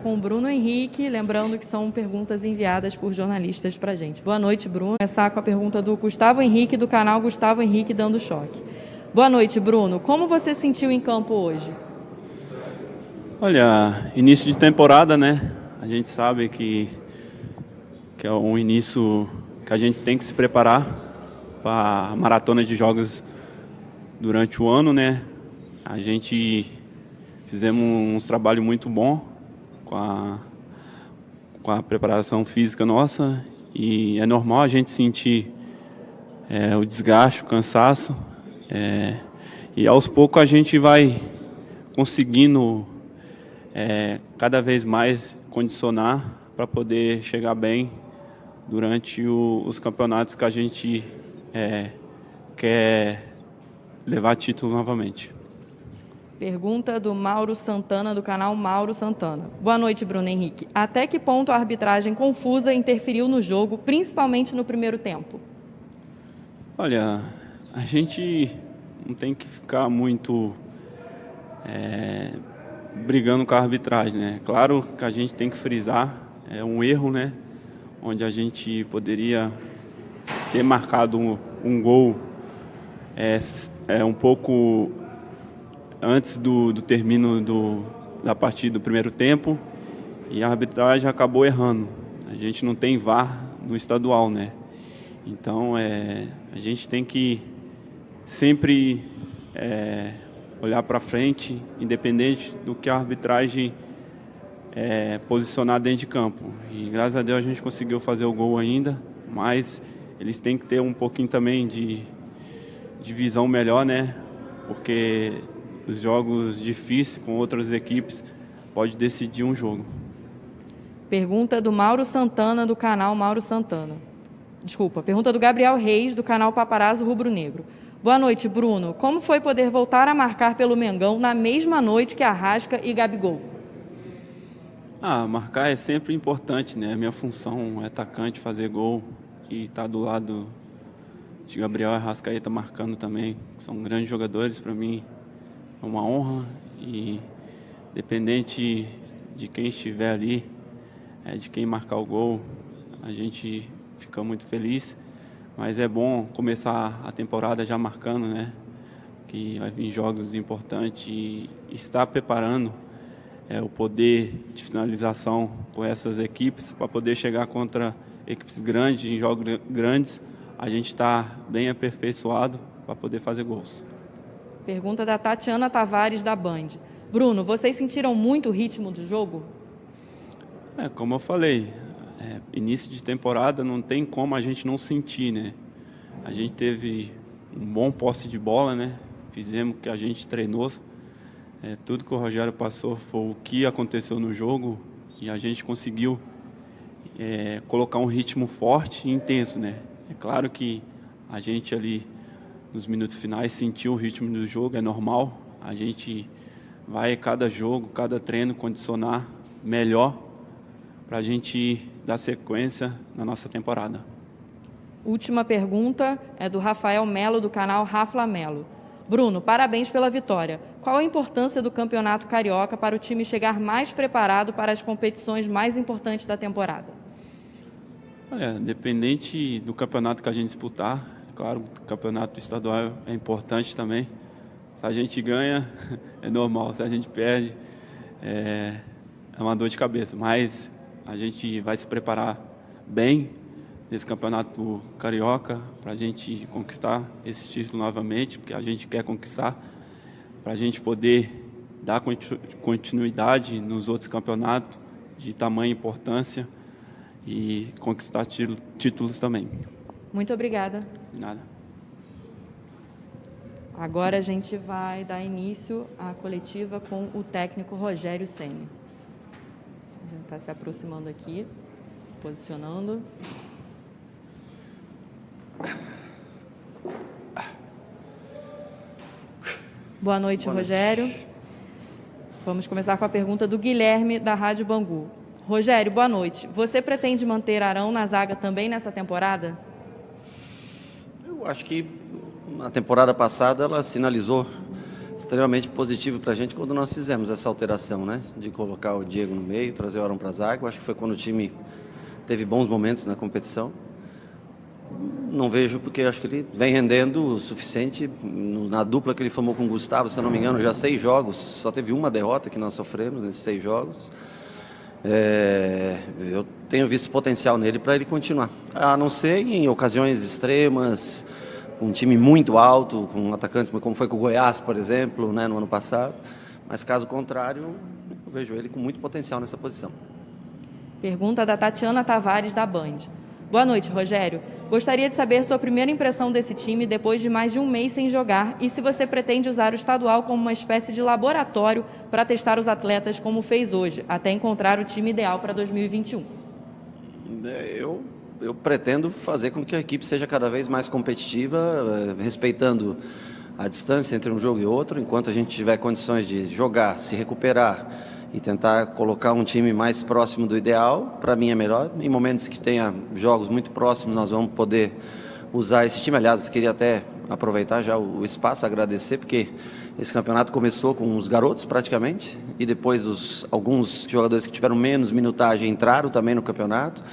Com o Bruno Henrique, lembrando que são perguntas enviadas por jornalistas para a gente. Boa noite, Bruno. Vou começar com a pergunta do Gustavo Henrique, do canal Gustavo Henrique Dando Choque. Boa noite, Bruno. Como você se sentiu em campo hoje? Olha, início de temporada, né? A gente sabe que é um início que a gente tem que se preparar para a maratona de jogos durante o ano, né? A gente fizemos um trabalho muito bom com a preparação física nossa e é normal a gente sentir o desgaste, o cansaço e aos poucos a gente vai conseguindo cada vez mais condicionar para poder chegar bem durante os campeonatos que a gente quer levar título novamente. Pergunta do Mauro Santana, do canal Mauro Santana. Boa noite, Bruno Henrique. Até que ponto a arbitragem confusa interferiu no jogo, principalmente no primeiro tempo? Olha, a gente não tem que ficar muito brigando com a arbitragem, né? Claro que a gente tem que frisar, um erro, né? Onde a gente poderia ter marcado um gol um pouco antes do término da partida do primeiro tempo e a arbitragem acabou errando. A gente não tem VAR no estadual, né? Então a gente tem que sempre olhar para frente, independente do que a arbitragem posicionar dentro de campo. E graças a Deus a gente conseguiu fazer o gol ainda, mas eles têm que ter um pouquinho também de visão melhor, né? Porque os jogos difíceis com outras equipes pode decidir um jogo. Pergunta do Mauro Santana, do canal Mauro Santana. Desculpa, pergunta do Gabriel Reis, do canal Paparazzo Rubro Negro. Boa noite, Bruno. Como foi poder voltar a marcar pelo Mengão na mesma noite que Arrasca e Gabigol? Marcar é sempre importante, né? A minha função é atacante, fazer gol e estar do lado de Gabriel e Arrascaeta marcando também. São grandes jogadores, para mim é uma honra e independente de quem estiver ali, de quem marcar o gol, a gente fica muito feliz, mas é bom começar a temporada já marcando, né? Que vai vir jogos importantes e estar preparando o poder de finalização com essas equipes para poder chegar contra equipes grandes, em jogos grandes, a gente está bem aperfeiçoado para poder fazer gols. Pergunta da Tatiana Tavares, da Band. Bruno, vocês sentiram muito o ritmo do jogo? Como eu falei, início de temporada não tem como a gente não sentir, né? A gente teve um bom posse de bola, né? Fizemos o que a gente treinou. Tudo que o Rogério passou foi o que aconteceu no jogo e a gente conseguiu colocar um ritmo forte e intenso, né? É claro que a gente ali nos minutos finais sentiu o ritmo do jogo, é normal. A gente vai cada jogo, cada treino condicionar melhor para a gente dar sequência na nossa temporada. Última pergunta é do Rafael Melo, do canal Rafa Melo. Bruno, parabéns pela vitória. Qual a importância do Campeonato Carioca para o time chegar mais preparado para as competições mais importantes da temporada? Olha, independente do campeonato que a gente disputar, claro, o campeonato estadual é importante também. Se a gente ganha, é normal. Se a gente perde, é uma dor de cabeça. Mas a gente vai se preparar bem nesse campeonato carioca para a gente conquistar esse título novamente, porque a gente quer conquistar, para a gente poder dar continuidade nos outros campeonatos de tamanha importância e conquistar títulos também. Muito obrigada. De nada. Agora a gente vai dar início à coletiva com o técnico Rogério Ceni. Ele está se aproximando aqui, se posicionando. Boa noite, Rogério. Vamos começar com a pergunta do Guilherme, da Rádio Bangu. Rogério, boa noite. Você pretende manter Arão na zaga também nessa temporada? Eu acho que na temporada passada ela sinalizou extremamente positivo para a gente quando nós fizemos essa alteração, né? De colocar o Diego no meio, trazer o Arão para a zaga. Eu acho que foi quando o time teve bons momentos na competição. Não vejo porque acho que ele vem rendendo o suficiente. Na dupla que ele formou com o Gustavo, se eu não me engano, já 6 jogos, só teve uma derrota que nós sofremos nesses 6 jogos. Eu tenho visto potencial nele para ele continuar, a não ser em ocasiões extremas, com um time muito alto, com atacantes como foi com o Goiás, por exemplo, né, no ano passado. Mas caso contrário, eu vejo ele com muito potencial nessa posição. Pergunta da Tatiana Tavares, da Band. Boa noite, Rogério. Gostaria de saber sua primeira impressão desse time depois de mais de um mês sem jogar e se você pretende usar o estadual como uma espécie de laboratório para testar os atletas como fez hoje, até encontrar o time ideal para 2021. Eu pretendo fazer com que a equipe seja cada vez mais competitiva, respeitando a distância entre um jogo e outro. Enquanto a gente tiver condições de jogar, se recuperar e tentar colocar um time mais próximo do ideal, para mim é melhor. Em momentos que tenha jogos muito próximos, nós vamos poder usar esse time. Aliás, queria até aproveitar já o espaço, agradecer, porque esse campeonato começou com os garotos praticamente, e depois alguns jogadores que tiveram menos minutagem entraram também no campeonato.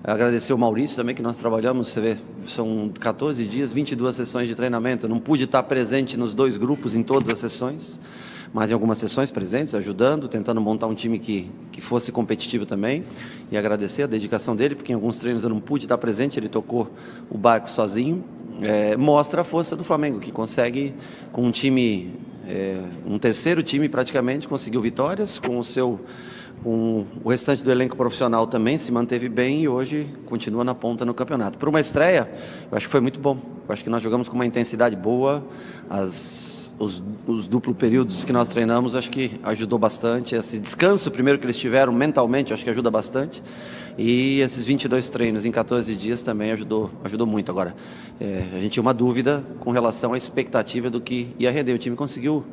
Agradecer o Maurício também, que nós trabalhamos, você vê, são 14 dias, 22 sessões de treinamento. Eu não pude estar presente nos 2 grupos em todas as sessões, mas em algumas sessões presentes, ajudando, tentando montar um time que fosse competitivo também. E agradecer a dedicação dele, porque em alguns treinos eu não pude estar presente, ele tocou o barco sozinho. Mostra a força do Flamengo, que consegue, com um time, um terceiro time praticamente, conseguiu vitórias, com o restante do elenco profissional também se manteve bem e hoje continua na ponta no campeonato. Por uma estreia, eu acho que foi muito bom. Eu acho que nós jogamos com uma intensidade boa. Os duplos períodos que nós treinamos, acho que ajudou bastante. Esse descanso primeiro que eles tiveram mentalmente, acho que ajuda bastante. E esses 22 treinos em 14 dias também ajudou muito. Agora, a gente tinha uma dúvida com relação à expectativa do que ia render. O time conseguiu,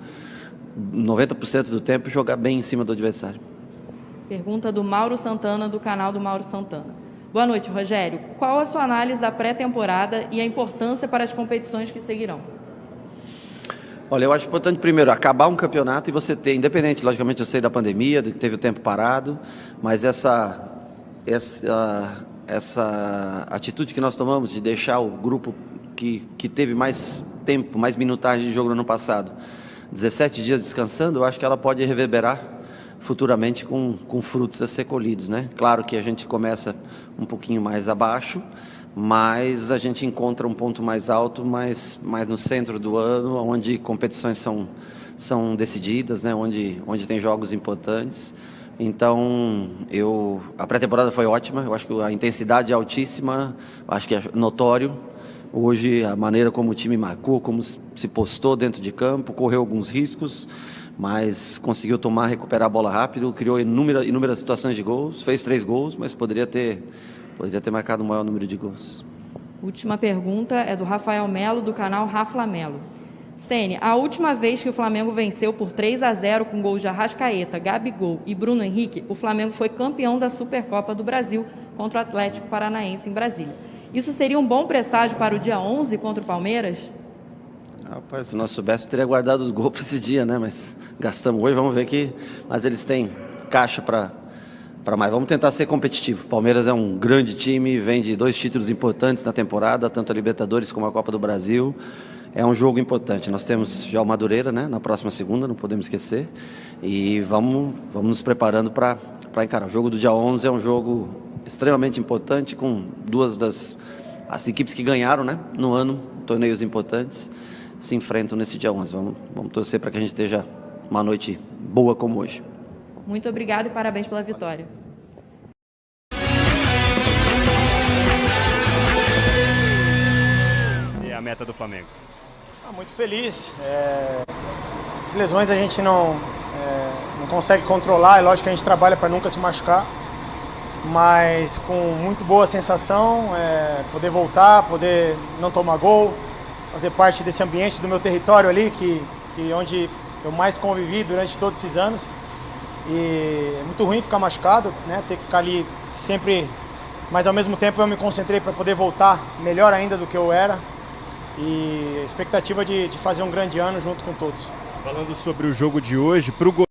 90% do tempo, jogar bem em cima do adversário. Pergunta do Mauro Santana, do canal do Mauro Santana. Boa noite, Rogério. Qual a sua análise da pré-temporada e a importância para as competições que seguirão? Olha, eu acho importante primeiro acabar um campeonato e você ter, independente, logicamente eu sei da pandemia, de que teve o tempo parado, mas essa atitude que nós tomamos de deixar o grupo que teve mais tempo, mais minutagem de jogo no ano passado, 17 dias descansando, eu acho que ela pode reverberar futuramente com frutos a ser colhidos, né? Claro que a gente começa um pouquinho mais abaixo, mas a gente encontra um ponto mais alto, mais no centro do ano, onde competições são decididas, né? Onde tem jogos importantes. Então, a pré-temporada foi ótima, eu acho que a intensidade é altíssima, acho que é notório. Hoje, a maneira como o time marcou, como se postou dentro de campo, correu alguns riscos, mas conseguiu recuperar a bola rápido, criou inúmeras situações de gols, fez 3 gols, mas poderia ter marcado um maior número de gols. Última pergunta é do Rafael Melo, do canal Rafa Melo. Ceni, a última vez que o Flamengo venceu por 3-0 com gols de Arrascaeta, Gabigol e Bruno Henrique, o Flamengo foi campeão da Supercopa do Brasil contra o Atlético Paranaense em Brasília. Isso seria um bom presságio para o dia 11 contra o Palmeiras? Rapaz, se nós soubéssemos, teria guardado os gols para esse dia, né? Mas gastamos hoje, vamos ver que... Mas eles têm caixa para mais. Vamos tentar ser competitivo. O Palmeiras é um grande time, vem de 2 títulos importantes na temporada, tanto a Libertadores como a Copa do Brasil. É um jogo importante. Nós temos já o Madureira, né? Na próxima segunda, não podemos esquecer. E vamos nos preparando para encarar. O jogo do dia 11 é um jogo extremamente importante, com 2 as equipes que ganharam, né? No ano, torneios importantes, se enfrentam nesse dia 11. Vamos torcer para que a gente esteja uma noite boa como hoje. Muito obrigado e parabéns pela vitória. E a meta do Flamengo? Muito feliz. As lesões a gente não consegue controlar, é lógico que a gente trabalha para nunca se machucar, mas com muito boa sensação, poder voltar, poder não tomar gol, fazer parte desse ambiente do meu território ali, onde eu mais convivi durante todos esses anos. E é muito ruim ficar machucado, né? Ter que ficar ali sempre, mas ao mesmo tempo eu me concentrei para poder voltar melhor ainda do que eu era. E a expectativa de fazer um grande ano junto com todos. Falando sobre o jogo de hoje, para o goleiro.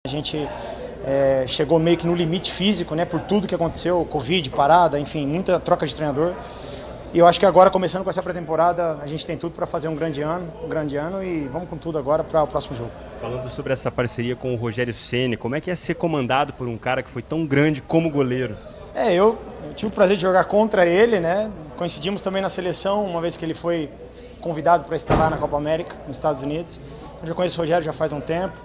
A gente chegou meio que no limite físico, né, por tudo que aconteceu, Covid, parada, enfim, muita troca de treinador. E eu acho que agora, começando com essa pré-temporada, a gente tem tudo para fazer um grande ano e vamos com tudo agora para o próximo jogo. Falando sobre essa parceria com o Rogério Ceni, como é que é ser comandado por um cara que foi tão grande como goleiro? Eu tive o prazer de jogar contra ele, né? Coincidimos também na seleção, uma vez que ele foi convidado para estar lá na Copa América, nos Estados Unidos. Eu já conheço o Rogério já faz um tempo.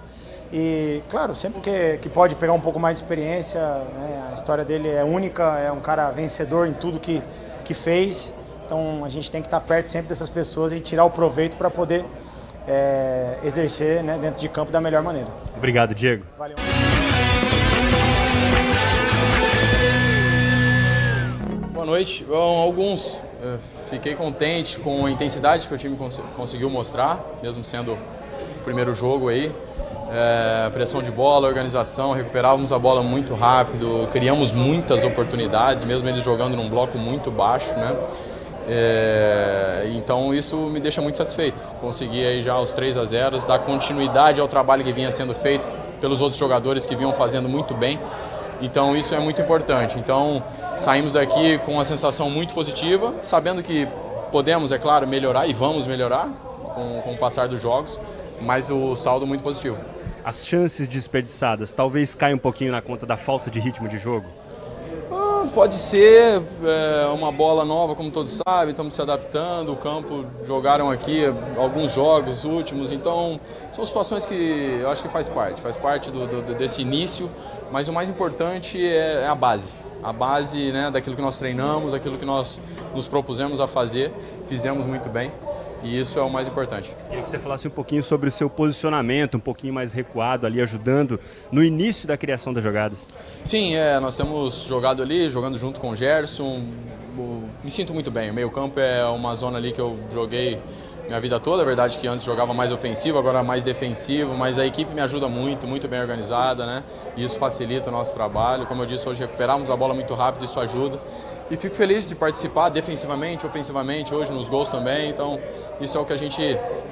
E, claro, sempre que pode pegar um pouco mais de experiência, né? A história dele é única, é um cara vencedor em tudo que fez. Então, a gente tem que estar perto sempre dessas pessoas e tirar o proveito para poder exercer, né, dentro de campo da melhor maneira. Obrigado, Diego. Valeu. Boa noite. Alguns. Fiquei contente com a intensidade que o time conseguiu mostrar, mesmo sendo o primeiro jogo aí. Pressão de bola, organização, recuperávamos a bola muito rápido, criamos muitas oportunidades, mesmo eles jogando num bloco muito baixo, né? Então isso me deixa muito satisfeito. Consegui aí já os 3-0, dar continuidade ao trabalho que vinha sendo feito pelos outros jogadores que vinham fazendo muito bem. Então isso é muito importante. Então saímos daqui com uma sensação muito positiva, sabendo que podemos, é claro, melhorar e vamos melhorar com o passar dos jogos, mas o saldo muito positivo. As chances desperdiçadas talvez caiam um pouquinho na conta da falta de ritmo de jogo? Pode ser uma bola nova, como todos sabem, estamos se adaptando, o campo jogaram aqui alguns jogos últimos, então são situações que eu acho que faz parte desse início, mas o mais importante é a base, né, daquilo que nós treinamos, daquilo que nós nos propusemos a fazer, fizemos muito bem. E isso é o mais importante. Queria que você falasse um pouquinho sobre o seu posicionamento, um pouquinho mais recuado ali, ajudando no início da criação das jogadas. Sim, nós temos jogado ali, jogando junto com o Gerson. Me sinto muito bem. O meio-campo é uma zona ali que eu joguei minha vida toda. É verdade que antes jogava mais ofensivo, agora mais defensivo, mas a equipe me ajuda muito bem organizada, né? E isso facilita o nosso trabalho. Como eu disse, hoje recuperamos a bola muito rápido, isso ajuda. E fico feliz de participar defensivamente, ofensivamente, hoje nos gols também. Então, isso é o que a gente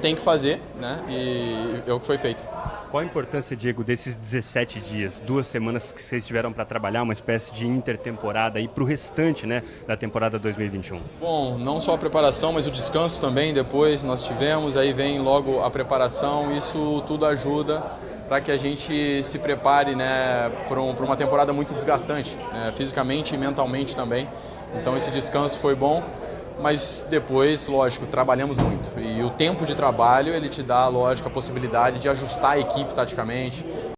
tem que fazer, né? E é o que foi feito. Qual a importância, Diego, desses 17 dias, 2 semanas que vocês tiveram para trabalhar, uma espécie de intertemporada aí para o restante, né, da temporada 2021? Bom, não só a preparação, mas o descanso também depois nós tivemos, aí vem logo a preparação, isso tudo ajuda para que a gente se prepare, né, para uma temporada muito desgastante, fisicamente e mentalmente também. Então esse descanso foi bom, mas depois, lógico, trabalhamos muito. E o tempo de trabalho, ele te dá, lógico, a possibilidade de ajustar a equipe taticamente,